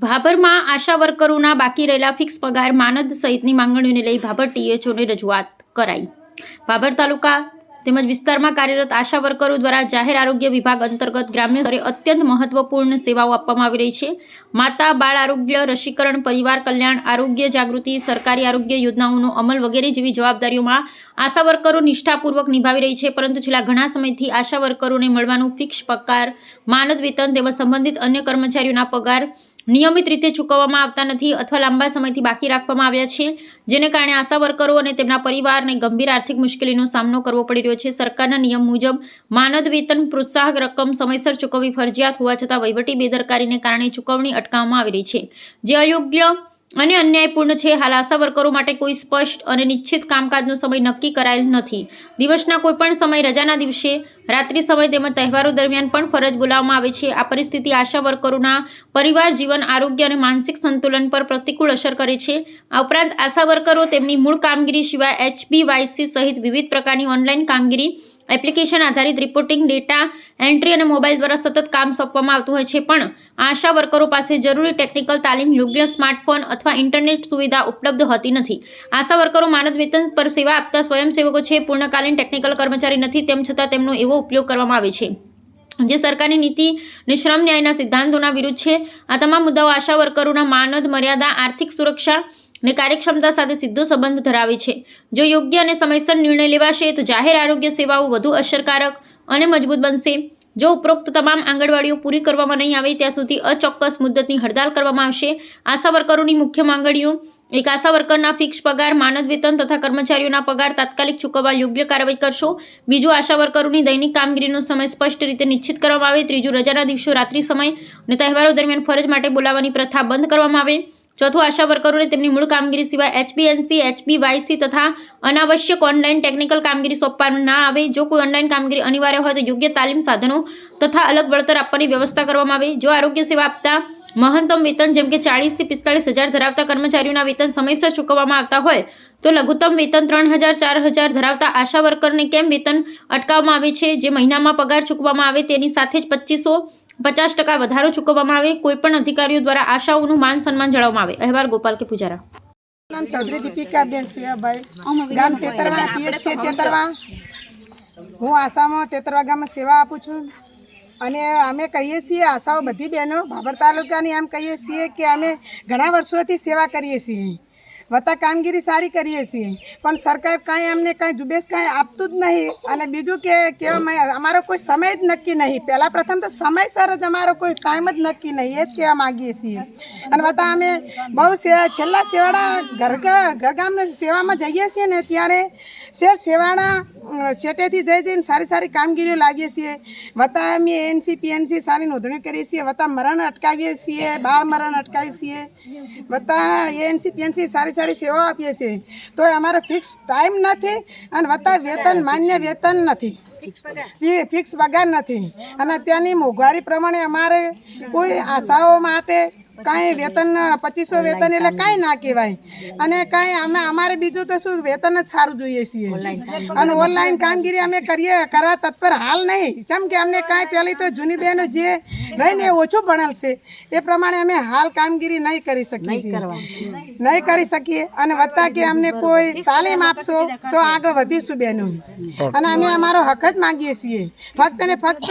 ભાભરમાં આશા વર્કરોના બાકી રહેલા ફિક્સ પગાર માનદ સહિતની માંગણીઓને લઈ ભાભર ટીએચઓને રજૂઆત કરાઈ। ભાભર તાલુકા તેમજ વિસ્તારમાં કાર્યરત આશા વર્કરો દ્વારા જાહેર આરોગ્ય વિભાગ અંતર્ગત ગ્રામ્ય સ્તરે અત્યંત મહત્વપૂર્ણ સેવાઓ આપવામાં આવી રહી છે। માતા બાળ આરોગ્ય, રસીકરણ, પરિવાર કલ્યાણ, આરોગ્ય જાગૃતિ, સરકારી આરોગ્ય યોજનાઓનો અમલ વગેરે જેવી જવાબદારીઓમાં આશા વર્કરો નિષ્ઠાપૂર્વક નિભાવી રહી છે, પરંતુ છેલ્લા ઘણા સમયથી આશા વર્કરોને મળવાનું ફિક્સ પગાર, માનદ વેતન તેમજ સંબંધિત અન્ય કર્મચારીઓના પગાર નિયમિત રીતે ચૂકવવામાં આવતા નથી અથવા લાંબા સમયથી બાકી રાખવામાં આવ્યા છે, જેને કારણે આશા વર્કરો અને તેમના પરિવારને ગંભીર આર્થિક મુશ્કેલીનો સામનો કરવો પડી રહ્યો છે। સરકારના નિયમ મુજબ માનદ વેતન પ્રોત્સાહક રકમ સમયસર ચૂકવવી ફરજિયાત હોવા છતાં વહીવટી બેદરકારીને કારણે ચૂકવણી અટકાવવામાં આવી રહી છે, જે અયોગ્ય અને અન્યાયપૂર્ણ છે। હાલ આશા વર્કરો માટે કોઈ સ્પષ્ટ અને નિશ્ચિત કામકાજનો સમય નક્કી કરાયેલ નથી। દિવસના કોઈપણ સમય, રજાના દિવસે, રાત્રિ સમય તેમજ તહેવારો દરમિયાન પણ ફરજ બોલાવવામાં આવે છે। આ પરિસ્થિતિ આશા વર્કરોના પરિવાર જીવન, આરોગ્ય અને માનસિક સંતુલન પર પ્રતિકૂળ અસર કરે છે। આ ઉપરાંત આશા વર્કરો તેમની મૂળ કામગીરી સિવાય HBYC સહિત વિવિધ પ્રકારની ઓનલાઈન કામગીરી, એપ્લિકેશન આધારિત રિપોર્ટિંગ, ડેટા એન્ટ્રી અને મોબાઈલ દ્વારા સતત કામ સોંપવામાં આવતું હોય છે, પણ આશા વર્કરો પાસે જરૂરી ટેકનિકલ તાલીમ, યોગ્ય સ્માર્ટફોન અથવા ઇન્ટરનેટ સુવિધા ઉપલબ્ધ હોતી નથી। આશા વર્કરો માનદ વેતન પર સેવા આપતા સ્વયંસેવકો છે, પૂર્ણકાલીન ટેકનિકલ કર્મચારી નથી, તેમ છતાં તેમનો એવો ઉપયોગ કરવામાં આવે છે જે સરકારની નીતિ અને શ્રમ ન્યાયના સિદ્ધાંતોના વિરુદ્ધ છે। આ તમામ મુદ્દાઓ આશા વર્કરોના માનદ, મર્યાદા, આર્થિક સુરક્ષા અને કાર્યક્ષમતા સાથે સીધો સંબંધ ધરાવે છે। જો યોગ્ય અને સમયસર નિર્ણય લેવાશે તો જાહેર આરોગ્ય સેવાઓ વધુ અસરકારક અને મજબૂત બનશે। જો ઉપરોક્ત તમામ આંગણવાડીઓ પૂરી કરવામાં નહીં આવે ત્યાં સુધી અચોક્કસ મુદ્દતની હડતાલ કરવામાં આવશે। આશા વર્કરોની મુખ્ય માંગણીઓ: એક, આશા વર્કરના ફિક્સ પગાર, માનદ વેતન તથા કર્મચારીઓના પગાર તાત્કાલિક ચૂકવવા યોગ્ય કાર્યવાહી કરશો। બીજું, આશા વર્કરોની દૈનિક કામગીરીનો સમય સ્પષ્ટ રીતે નિશ્ચિત કરવામાં આવે। ત્રીજું, રજાના દિવસો, રાત્રિ સમય અને તહેવારો દરમિયાન ફરજ માટે બોલાવવાની પ્રથા બંધ કરવામાં આવે। ચોથું, આશા વર્કરોને તેમની મૂળ કામગીરી સિવાય HBNC, HBYC તથા અનાવશ્યક ઓનલાઈન ટેકનિકલ કામગીરી સોંપવામાં ના આવે। જો કોઈ ઓનલાઈન કામગીરી અનિવાર્ય હોય તો યોગ્ય તાલીમ, સાધનો તથા અલગ વળતર આપવાની વ્યવસ્થા કરવામાં આવે। જો આરોગ્ય સેવા આપતા મહત્તમ વેતન જેમ કે 40,000 થી 45,000 ધરાવતા કર્મચારીઓના વેતન સમયસર ચૂકવવામાં આવતા હોય તો લઘુત્તમ વેતન 3,000, 4,000 ધરાવતા આશા વર્કરને કેમ વેતન અટકાવવામાં આવે છે? જે મહિનામાં પગાર ચૂકવવામાં આવે તેની સાથે જ 50% વધારો ચૂકવવામાં આવે। કોઈપણ અધિકારીઓ દ્વારા આશાઓનું માન સન્માન જાળવવામાં આવે। અહેવાલ ગોપાલ કે પૂજારા। નામ ચૌધરી દીપિકાબેન સિયાભાઈ, ગામ તેતરવા, પીએચ છે તેતરવા। હું આસામાં તેતરવા ગામમાં સેવા આપું છું અને અમે કહીએ છીએ, આશાઓ બધી બહેનો ભાભર તાલુકાની એમ કહીએ છીએ કે અમે ઘણા વર્ષોથી સેવા કરીએ છીએ, વત્તા કામગીરી સારી કરીએ છીએ, પણ સરકાર કાંઈ અમને કાંઈ ઝુંબેશ કાંઈ આપતું જ નહીં। અને બીજું કે અમારો કોઈ સમય જ નક્કી નહીં। પહેલાં પ્રથમ તો સમયસર જ અમારો કોઈ ટાઈમ જ નક્કી નહીં, એ જ કહેવા માગીએ છીએ। અને વત્તા અમે બહુ છેલ્લા સેવાડા ઘરગામની સેવામાં જઈએ છીએ ને ત્યારે સેવાડા શેટેથી જઈને સારી કામગીરીઓ લાગીએ છીએ, વત્તા અમે ANC, PNC સારી નોંધણી કરીએ છીએ, વત્તા મરણ અટકાવીએ છીએ, બાળ મરણ અટકાવીએ છીએ, વત્તા ANC, PNC સારી સેવાઓ આપીએ છીએ, તો અમારો ફિક્સ ટાઈમ નથી અને વત્તા વેતન, માન્ય વેતન નથી, ફિક્સ પગાર નથી। અને ત્યાંની મોંઘવારી પ્રમાણે અમારે કોઈ આશાઓ માટે કાંઈ વેતન 2500 વેતન એટલે કાંઈ ના કહેવાય। અને કાંઈ અમારે બીજું તો શું, વેતન જ સારું જોઈએ છીએ। અને ઓનલાઈન કામગીરી અમે કરવા તત્પર હાલ નહીં, જેમ કે અમને કાંઈ પહેલી તો જૂની બહેનો જે રહીને ઓછું ભણેલ છે એ પ્રમાણે અમે હાલ કામગીરી નહીં કરી શકીએ અને વત્તા કે અમને કોઈ તાલીમ આપશો તો આગળ વધીશું બહેનો। અને અમે અમારો હક જ માગીએ છીએ, ફક્ત ને ફક્ત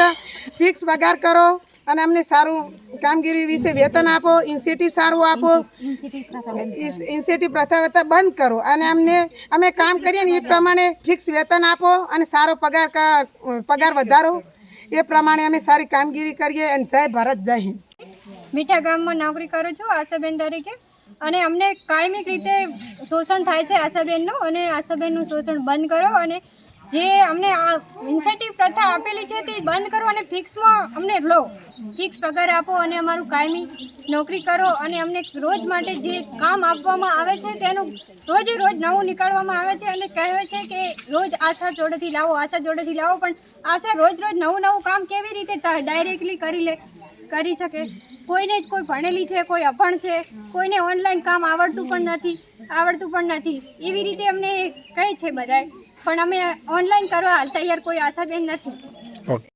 ફિક્સ પગાર કરો અને અમને સારું કામગીરી વિશે વેતન આપો, ઇન્સેન્ટિવ સારું આપો, ઇન્સેન્ટિવ પ્રથા બંધ કરો અને અમે કામ કરીએ ને એ પ્રમાણે ફિક્સ વેતન આપો અને સારો પગાર વધારો, એ પ્રમાણે અમે સારી કામગીરી કરીએ। અને જય ભારત, જય હિન્દ। મીઠા ગામમાં નોકરી કરું છું આશાબેન તરીકે, અને અમને કાયમિક રીતે શોષણ થાય છે આશાબેનનું, અને આશાબેનનું શોષણ બંધ કરો અને જે અમને ઇન્સેન્ટિવ પ્રથા આપેલી છે તે બંધ કરો અને ફિક્સમાં અમને લો, ફિક્સ પગાર આપો અને અમારું કાયમી નોકરી કરો। અને અમને રોજ માટે જે કામ આપવામાં આવે છે તેનું રોજ નવું નીકાળવામાં આવે છે અને કહેવાય છે કે રોજ આશા જોડેથી લાવો, પણ આશા રોજ નવું કામ કેવી રીતે ડાયરેક્ટલી કરી શકે? કોઈને જ કોઈ ભણેલી છે, કોઈ અભણ છે, કોઈને ઓનલાઈન કામ આવડતું પણ નથી, એવી રીતે અમને કહે છે બધાય, પણ અમે ઓનલાઈન કરવા હાલ તૈયાર કોઈ આશાબેન નથી।